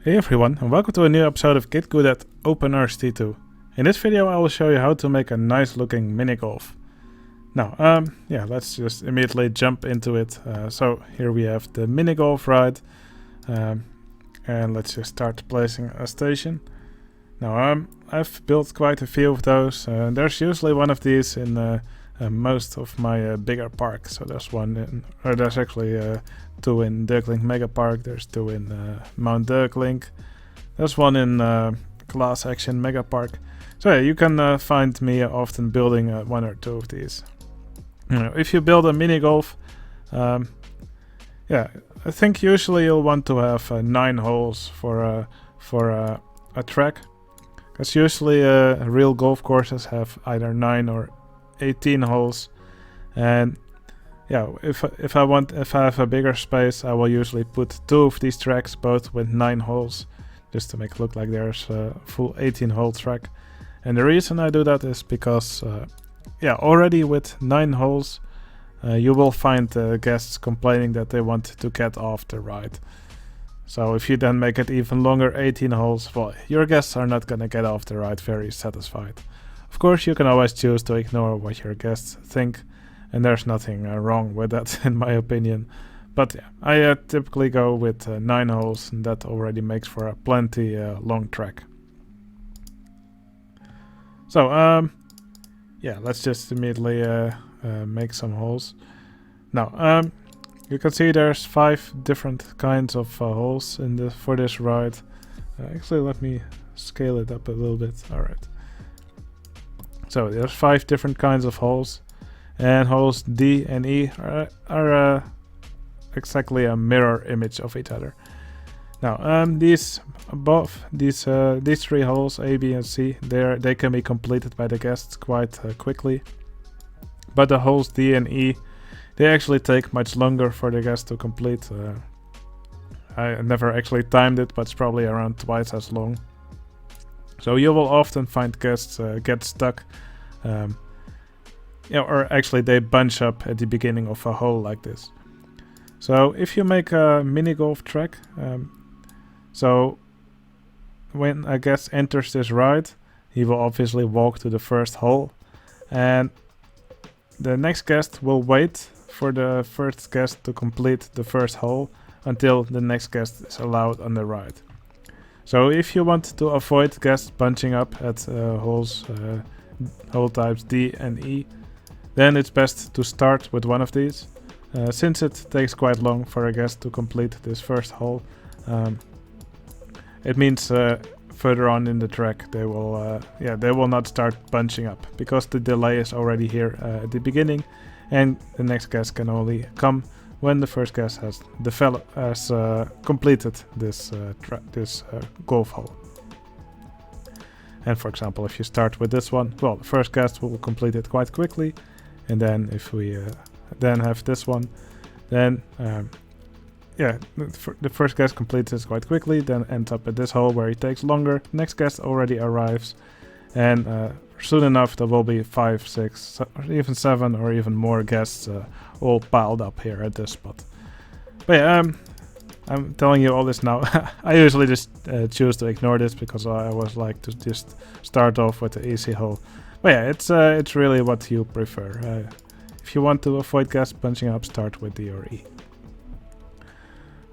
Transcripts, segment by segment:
Hey everyone, and welcome to a new episode of Git Good at OpenRCT2. In this video I will show you how to make a nice looking mini golf. Now, let's just immediately jump into it. So here we have the mini golf ride, and let's just start placing a station. Now, I've built quite a few of those. There's usually one of these in most of my bigger parks. So there's there's actually two in Dirklink Mega Park. There's two in Mount Dirklink. There's one in Class Action Mega Park. So yeah, you can find me often building one or two of these. If you build a mini golf, I think usually you'll want to have 9 holes for a track. Because usually real golf courses have either 9 or 18 holes, and yeah, if I have a bigger space, I will usually put 2 of these tracks, both with 9 holes, just to make it look like there's a full 18-hole track. And the reason I do that is because, already with 9 holes, you will find guests complaining that they want to get off the ride. So if you then make it even longer, 18 holes, well, your guests are not gonna get off the ride very satisfied. Of course, you can always choose to ignore what your guests think, and there's nothing wrong with that in my opinion. But yeah, I typically go with 9 holes, and that already makes for a plenty long track. So let's just immediately make some holes. Now you can see there's 5 different kinds of holes for this ride. Actually, let me scale it up a little bit. All right. So there's 5 different kinds of holes, and holes D and E are exactly a mirror image of each other. Now, these 3 holes, A, B, and C, they can be completed by the guests quite quickly. But the holes D and E, they actually take much longer for the guests to complete. I never actually timed it, but it's probably around twice as long. So you will often find guests get stuck, or actually they bunch up at the beginning of a hole like this. So if you make a mini golf track, so when a guest enters this ride, he will obviously walk to the first hole, and the next guest will wait for the first guest to complete the first hole until the next guest is allowed on the ride. So if you want to avoid guests bunching up at hole types D and E, then it's best to start with one of these. Since it takes quite long for a guest to complete this first hole, it means further on in the track they will not start bunching up, because the delay is already here at the beginning, and the next guest can only come when the first guest has completed this golf hole. And for example, if you start with this one, well, the first guest will complete it quite quickly, and then if we then have this one, then the first guest completes it quite quickly, then ends up at this hole where it takes longer. Next guest already arrives, and soon enough there will be 5, 6, or even 7 or even more guests all piled up here at this spot. But yeah, I'm telling you all this now. I usually just choose to ignore this because I always like to just start off with the easy hole. But yeah, it's really what you prefer. If you want to avoid guests bunching up, start with D or E.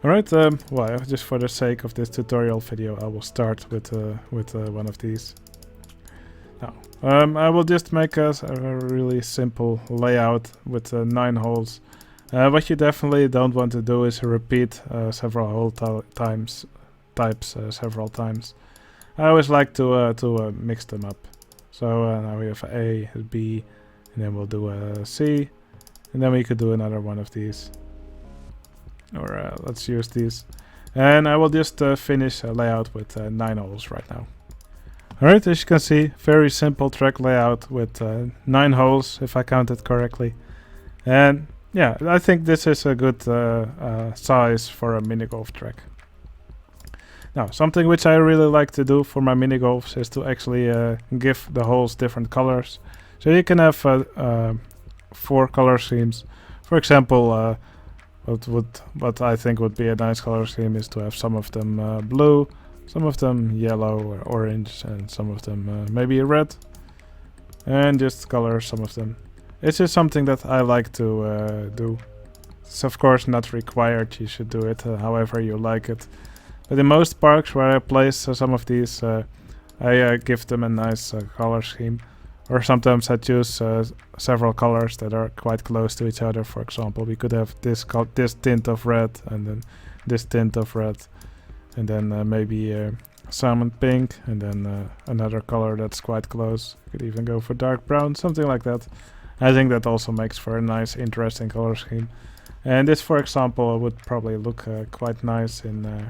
Alright, just for the sake of this tutorial video, I will start with one of these. Now, I will just make a really simple layout with 9 holes. What you definitely don't want to do is repeat several hole types several times. I always like to mix them up. So now we have A, B, and then we'll do a C, and then we could do another one of these. Or let's use these. And I will just finish a layout with 9 holes right now. Alright, as you can see, very simple track layout with 9 holes, if I counted correctly. And yeah, I think this is a good size for a mini golf track. Now, something which I really like to do for my mini golfs is to actually give the holes different colors. So you can have 4 color schemes. For example, what I think would be a nice color scheme is to have some of them blue, some of them yellow or orange, and some of them maybe red, and just color some of them. It's just something that I like to do. It's of course not required, you should do it however you like it. But in most parks where I place some of these, I give them a nice color scheme. Or sometimes I choose several colors that are quite close to each other. For example, we could have this tint of red, and then this tint of red, and then maybe salmon pink, and then another color that's quite close. You could even go for dark brown, something like that. I think that also makes for a nice, interesting color scheme. And this, for example, would probably look quite nice in...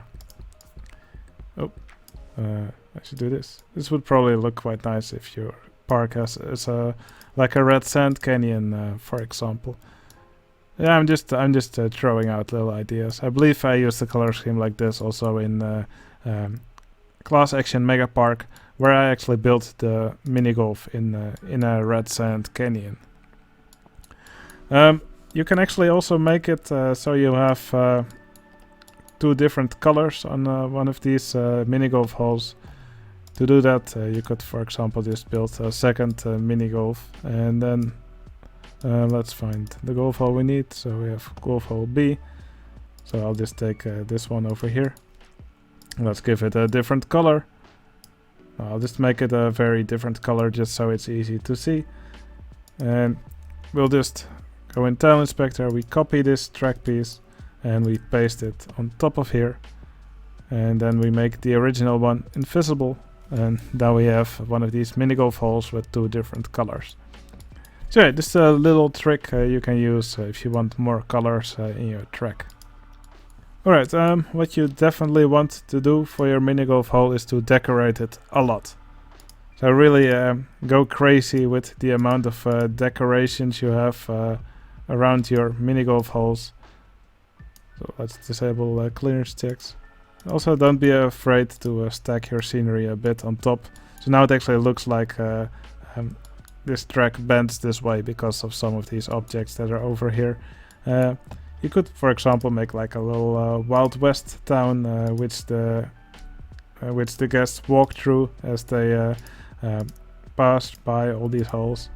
I should do this. This would probably look quite nice if your park has like a red sand canyon, for example. Yeah, I'm just throwing out little ideas. I believe I used a color scheme like this also in Class Action Mega Park, where I actually built the mini golf in a red sand canyon. You can actually also make it so you have two different colors on one of these mini golf holes. To do that, you could, for example, just build a second mini golf, and then let's find the golf hole we need. So we have golf hole B. So I'll just take this one over here. Let's give it a different color. I'll just make it a very different color just so it's easy to see. And we'll just go in Tile Inspector, we copy this track piece and we paste it on top of here. And then we make the original one invisible. And now we have one of these mini golf holes with two different colors. So yeah, this is a little trick you can use if you want more colors in your track. Alright, what you definitely want to do for your mini golf hole is to decorate it a lot. So really go crazy with the amount of decorations you have around your mini golf holes. So let's disable clearance checks. Also, don't be afraid to stack your scenery a bit on top. So now it actually looks like this track bends this way because of some of these objects that are over here. You could, for example, make like a little Wild West town which the guests walk through as they pass by all these holes.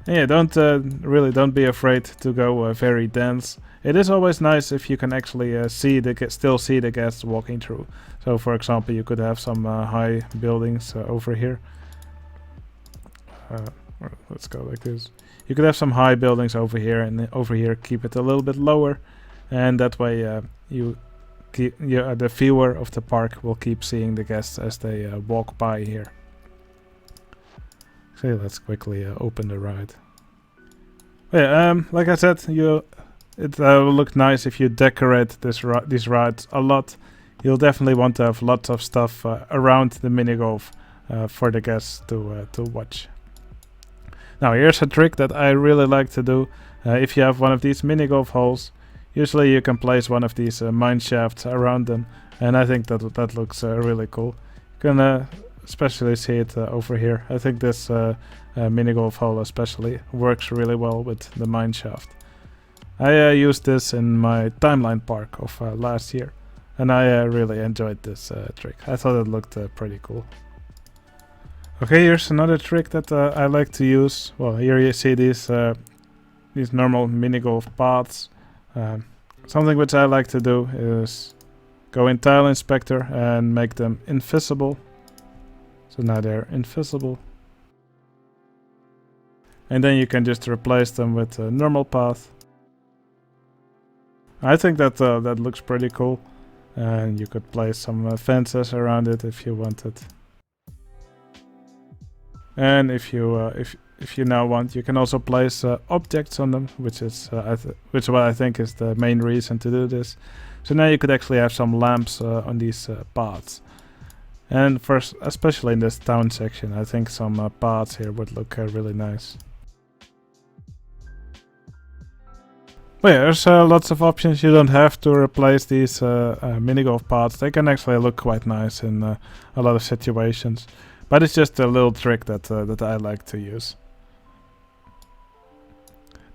And yeah, don't be afraid to go very dense. It is always nice if you can actually still see the guests walking through. So, for example, you could have some high buildings over here. Let's go like this. You could have some high buildings over here, and over here keep it a little bit lower, and that way the viewer of the park will keep seeing the guests as they walk by here. So let's quickly open the ride. Yeah, like I said, it will look nice if you decorate these rides a lot. You'll definitely want to have lots of stuff around the mini golf for the guests to watch. Now here's a trick that I really like to do. If you have one of these mini golf holes, usually you can place one of these mine shafts around them, and I think that looks really cool. You can especially see it over here. I think this mini golf hole especially works really well with the mine shaft. I used this in my timeline park of last year, and I really enjoyed this trick. I thought it looked pretty cool. Okay, here's another trick that I like to use. Well, here you see these normal mini golf paths. Something which I like to do is go in Tile Inspector and make them invisible. So now they're invisible. And then you can just replace them with a normal path. I think that that looks pretty cool. And you could place some fences around it if you wanted. And if you now want, you can also place objects on them, which is what I think is the main reason to do this. So now you could actually have some lamps on these paths. And especially in this town section, I think some paths here would look really nice. But yeah, there's lots of options. You don't have to replace these mini golf paths. They can actually look quite nice in a lot of situations. But it's just a little trick that I like to use.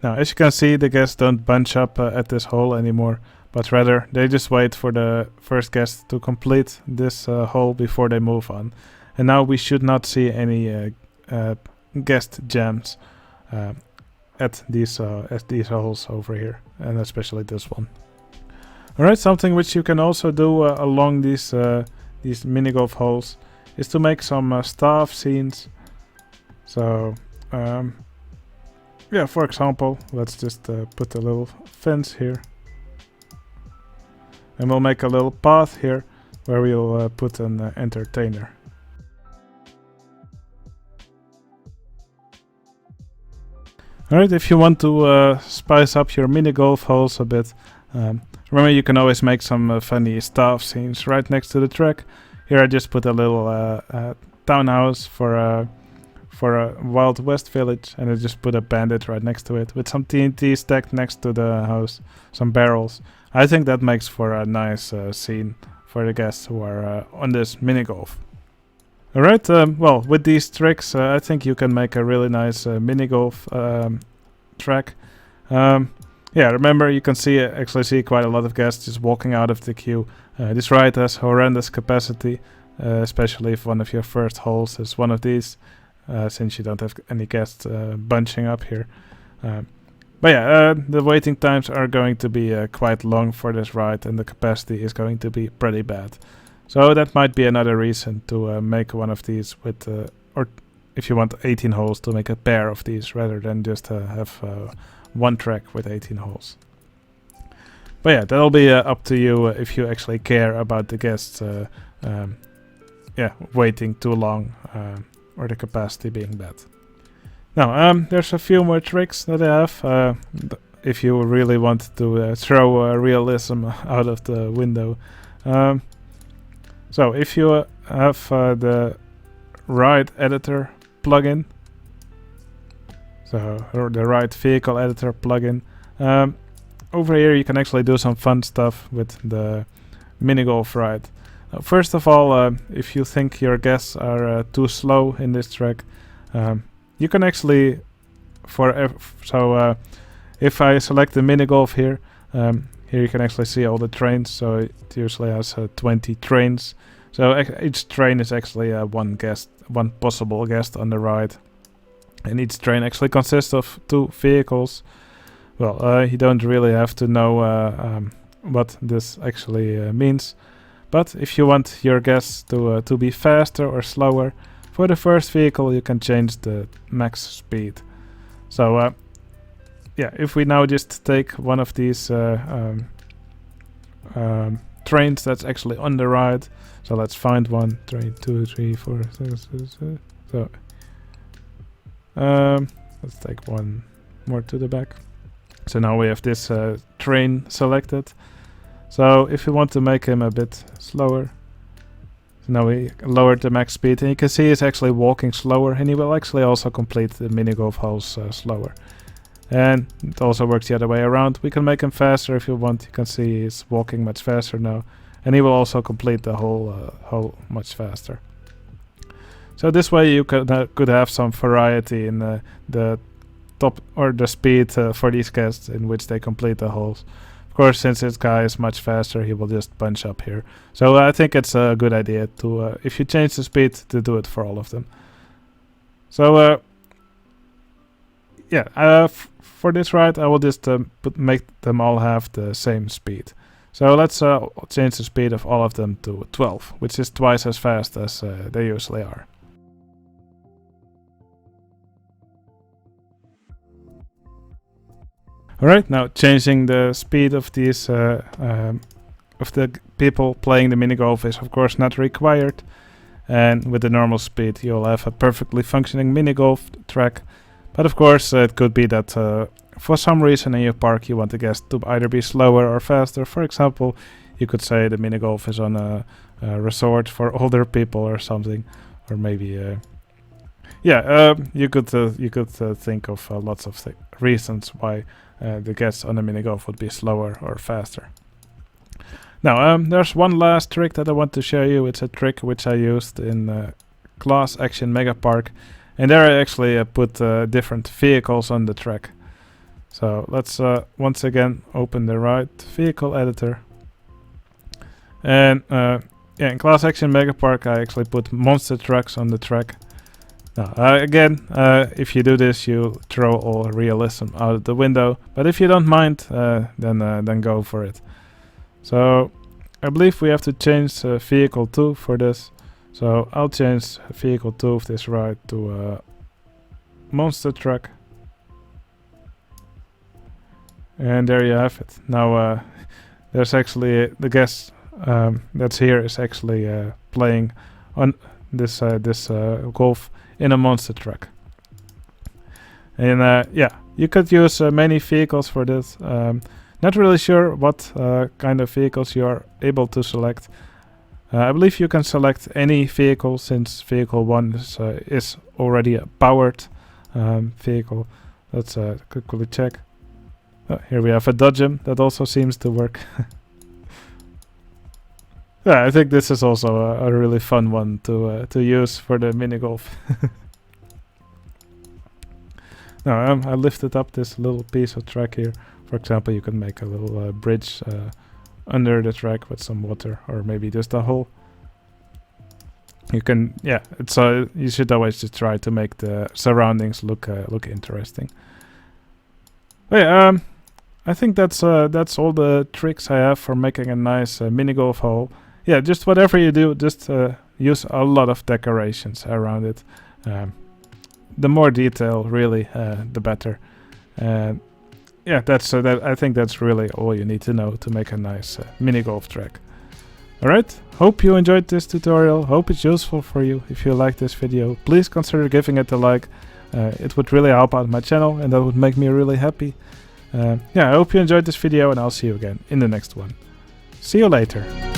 Now, as you can see, the guests don't bunch up at this hole anymore, but rather they just wait for the first guest to complete this hole before they move on. And now we should not see any guest jams at these holes over here, and especially this one. Alright, something which you can also do along these mini golf holes is to make some staff scenes. So yeah, for example, let's just put a little fence here, and we'll make a little path here where we'll put an entertainer. Alright, if you want to spice up your mini golf holes a bit, remember you can always make some funny staff scenes right next to the track. Here I just put a little townhouse for a Wild West village, and I just put a bandit right next to it with some TNT stacked next to the house, some barrels. I think that makes for a nice scene for the guests who are on this mini golf. Alright, well, with these tricks I think you can make a really nice mini golf track. Yeah, remember you can actually see quite a lot of guests just walking out of the queue. This ride has horrendous capacity, especially if one of your first holes is one of these, since you don't have any guests bunching up here. But yeah, the waiting times are going to be quite long for this ride, and the capacity is going to be pretty bad. So that might be another reason to make one of these with, or if you want 18 holes, to make a pair of these rather than just have one track with 18 holes. But yeah, that'll be up to you if you actually care about the guests yeah, waiting too long or the capacity being bad. Now, there's a few more tricks that I have if you really want to throw realism out of the window. So if you have the ride editor plugin, or the ride vehicle editor plugin, over here you can actually do some fun stuff with the mini golf ride. First of all, if you think your guests are too slow in this track, you can actually, if I select the mini golf here, here you can actually see all the trains. So it usually has 20 trains. So each train is actually one possible guest on the ride, and each train actually consists of 2 vehicles. Well, you don't really have to know what this actually means, but if you want your guests to be faster or slower, for the first vehicle you can change the max speed. So yeah, if we now just take one of these trains that's actually on the ride, so let's find one, train 2, 3, 4, 6, 7. So let's take one more to the back. So now we have this train selected. So if we want to make him a bit slower, so now we lowered the max speed, and you can see he's actually walking slower, and he will actually also complete the mini golf holes slower. And it also works the other way around. We can make him faster if you want. You can see he's walking much faster now, and he will also complete the whole hole much faster. So this way you could have some variety in the top or the speed for these guests in which they complete the holes. Of course, since this guy is much faster, he will just bunch up here. So I think it's a good idea to, if you change the speed, to do it for all of them. So yeah, for this ride, I will just make them all have the same speed. So let's change the speed of all of them to 12, which is twice as fast as they usually are. Alright, now changing the speed of these of the people playing the mini golf is of course not required, and with the normal speed you'll have a perfectly functioning mini golf track. But of course it could be that for some reason in your park you want the guests to either be slower or faster. For example, you could say the mini golf is on a resort for older people or something, or maybe you could think of lots of reasons why the guests on the mini golf would be slower or faster. Now there's one last trick that I want to show you. It's a trick which I used in Class Action Mega Park, and there I actually put different vehicles on the track. So let's once again open the right vehicle editor. And yeah, in Class Action Megapark I actually put monster trucks on the track. Now again, if you do this, you throw all realism out of the window. But if you don't mind, then go for it. So I believe we have to change vehicle 2 for this. So I'll change vehicle 2 of this ride to monster truck. And there you have it. Now there's actually the guest that's here is actually playing on this golf in a monster truck. And yeah, you could use many vehicles for this. Not really sure what kind of vehicles you are able to select. I believe you can select any vehicle, since vehicle 1 is already a powered vehicle. Let's quickly check. Here we have a Dodgem that also seems to work. Yeah, I think this is also a really fun one to use for the mini golf. Now I lifted up this little piece of track here. For example, you can make a little bridge under the track with some water, or maybe just a hole. You can, yeah, it's you should always just try to make the surroundings look interesting. But yeah, I think that's all the tricks I have for making a nice mini golf hole. Yeah, just whatever you do, just use a lot of decorations around it. The more detail, really, the better. And yeah, I think that's really all you need to know to make a nice mini golf track. Alright, hope you enjoyed this tutorial. Hope it's useful for you. If you like this video, please consider giving it a like. It would really help out my channel, and that would make me really happy. Yeah, I hope you enjoyed this video, and I'll see you again in the next one. See you later.